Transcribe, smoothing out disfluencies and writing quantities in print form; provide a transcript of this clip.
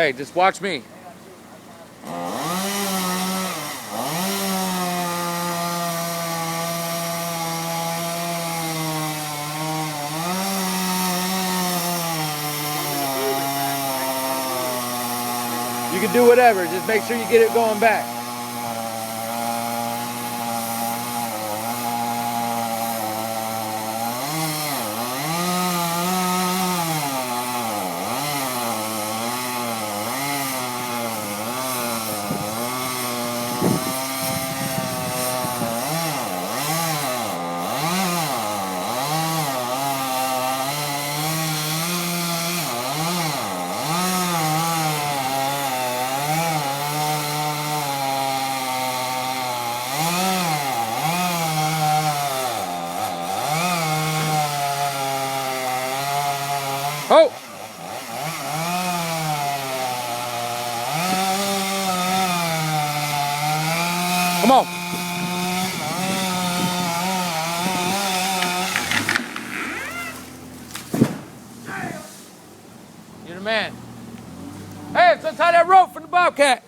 Hey, just watch me. You can do whatever, just make sure you get it going back. Oh! Come on. You're the man. Hey, let's untie that rope from the Bobcat.